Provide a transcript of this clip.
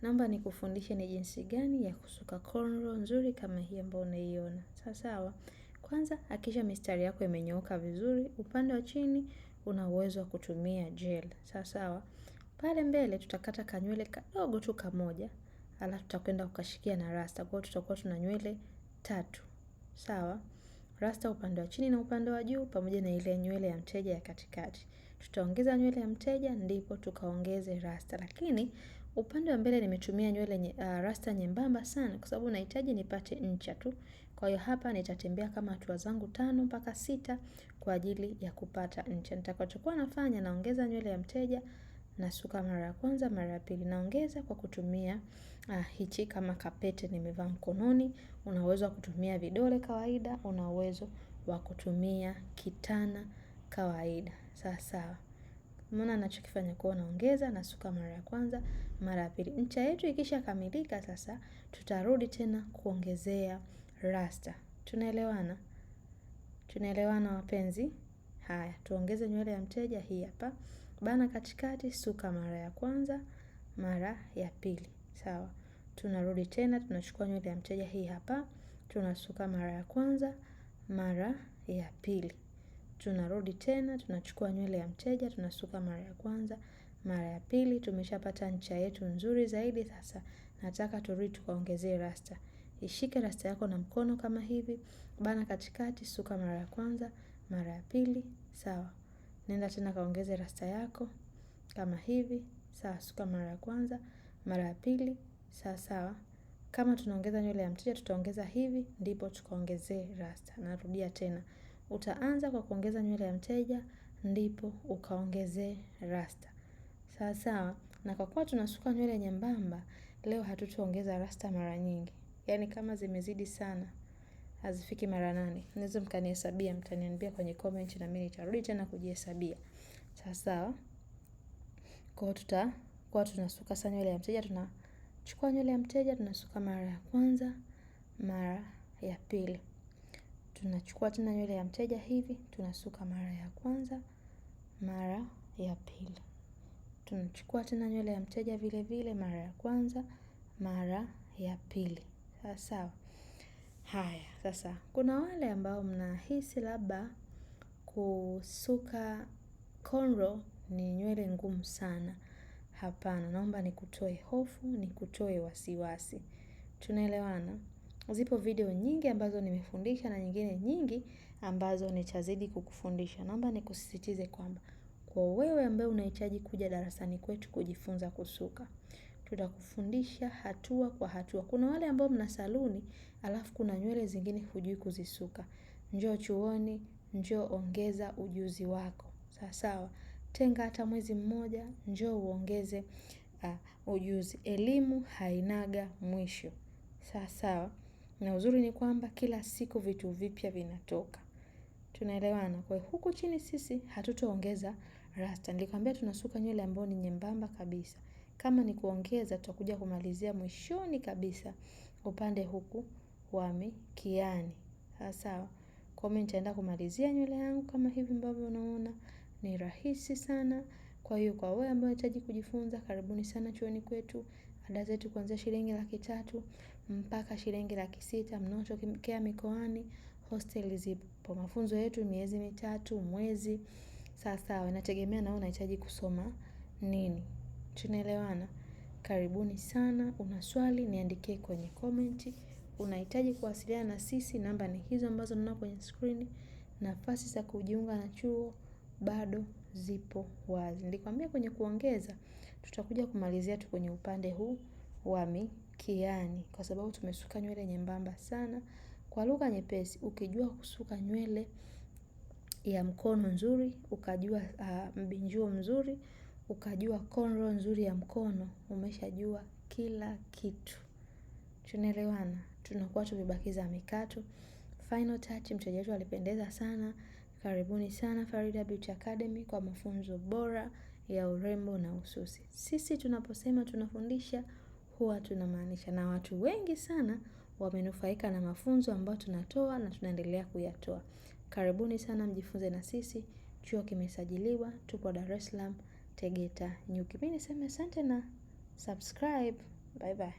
naomba nikufundishe ni jinsi gani ya kusuka cornrow nzuri kama hii ambayo unaiona. Sawa. Kwanza hakikisha mistari yako imenyooka vizuri, upande wa chini una uwezo wa kutumia gel. Sawa. Pale mbele tutakata kanywele kadogo tu kamoja, alafu tutakwenda kukashikia na rasta. Kwa hiyo tutakuwa tuna nywele 3. Sawa? Rasta upande wa chini na upande wa juu pamoja na ile nywele ya mteja ya katikati. Tutaongeza nywele ya mteja ndipo tukaongeze rasta. Lakini upande wa mbele nimetumia nywele rasta nyembamba sana kwa sababu nahitaji nipate ncha tu. Kwa hiyo hapa nitatembea kama hatua zangu 5 mpaka 6 kwa ajili ya kupata ncha. Nitakachokuwa nafanya, naongeza nywele ya mteja, nasuka mara ya kwanza, mara ya pili. Naongeza kwa kutumia hichi kama kapete nimevaa mkononi. Una uwezo wa kutumia vidole kawaida, una uwezo wa kutumia kitana kawaida. Sawa. Umeona ninachokifanya? Kwa naongeza, nasuka mara ya kwanza, mara ya pili. Ncha yetu ikisha kamilika sasa tutarudi tena kuongezea rasta. Tunaelewana? Tunaelewana wapenzi? Haya, tuongeze nywele ya mteja hii hapa. Bana katikati, suka mara ya kwanza, mara ya pili. Sawa. Tunarudi tena, tunachukua nywele ya mteja hii hapa. Tunasuka mara ya kwanza, mara ya pili. Tunarudi tena, tunachukua nywele ya mteja, tunasuka mara ya kwanza, mara ya pili. Tumeshapata ncha yetu nzuri zaidi. Sasa nataka turudi tukaongezee rasta. Ishike rasta yako na mkono kama hivi. Bana katikati, suka mara ya kwanza, mara ya pili. Sawa. Nenda tena kaongeze rasta yako kama hivi. Sawa, suka mara ya kwanza, mara ya pili. Sawa. Kama tunaongeza nywele ya mteja tutaongeza hivi ndipo tukaongezee rasta. Narudia tena. Utaanza kwa kuongeza nywele ya mteja ndipo ukaongezee rasta. Sawa. Na kwa kuwa tunasuka nywele nyembamba, leo hatutaongeza rasta mara nyingi. Yaani kama zimezidi sana, hazifiki mara 8. Mnaweza mkanihesabia, mtaniambia kwenye comment na mimi nitarudi tena kujihesabia. Sawa. Kwa hiyo tutakuwa tunasuka sana nywele ya mteja, tunachukua nywele ya mteja tunasuka mara ya kwanza, mara ya pili. Tunachukua tena nywele ya mteja hivi, tunasuka mara ya kwanza, mara ya pili. Tunachukua tena nywele ya mteja vile vile mara ya kwanza, mara ya pili. Sawa. Haya, sasa kuna wale ambao mnahisi labda kusuka cornrow ni nywele ngumu sana. Hapana, naomba nikutoe hofu, nikutoe wasiwasi. Tunaelewana? Zipo video nyingi ambazo nimefundisha na nyingine nyingi ambazo nitazidi kukufundisha. Naomba nikusisitize kwamba kwa wewe ambaye unahitaji kuja darasani kwetu kujifunza kusuka, tutakufundisha hatua kwa hatua. Kuna wale ambao mna saluni alafu kuna nywele zingine hujui kuzisuka. Njoo chuoni, njoo ongeza ujuzi wako. Sawa. Tenga hata mwezi mmoja, njoo uongeze ujuzi. Elimu hainaga mwisho. Sawa. Na uzuri ni kwamba kila siku vitu vipya vinatoka. Tunaelewana? Kwa hiyo huku chini sisi hatutaongeza rasta. Nilikwambia tunasuka nywele ambayo ni nyembamba kabisa. Kama ni kuongeza tutakuja kumalizia mwishoni kabisa upande huku wa mikiani. Sawa. Kwa mimi nitaenda kumalizia nywele yangu kama hivi ambavyo unaona. Ni rahisi sana. Kwa hiyo kwa wewe ambao unahitaji kujifunza, karibuni sana chuoni kwetu. Ada zetu kuanzia shilingi 300 mpaka shilingi 600. Mnaotokea mikoani, hostel zipo. Mafunzo yetu miezi 3, mwezi. Sawa, inategemea na wewe unahitaji kusoma nini. Tunaelewana? Karibuni sana. Una swali niandikie kwenye comment. Unahitaji kuwasiliana na sisi, namba ni hizo ambazo unaona kwenye screen. Nafasi za kujiunga na chuo bado zipo wazi. Nilikwambia kwenye kuongeza tutakuja kumalizia tu kwenye upande huu wa mikiani kwa sababu tumesuka nywele nyembamba sana. Kwa lugha nyepesi, ukijua kusuka nywele ya mkono nzuri, ukajua mbinjuo mzuri, ukajua cornrow nzuri ya mkono, umeshajua kila kitu. Tunaelewana? Tunakuwa tumebakiza mikato. Final touch, mteja wetu alipendeza sana. Karibuni sana Farida Beauty Academy kwa mafunzo bora ya urembo na ususi. Sisi tunaposema tunafundisha huwa tunamaanisha, na watu wengi sana wamenufaika na mafunzo ambayo tunatoa na tunaendelea kuyatoa. Karibuni sana mjifunze na sisi. Chuo kimesajiliwa, tupo Dar es Salaam, Tegeta, Nyuki. Mimi niseme asante na subscribe. Bye bye.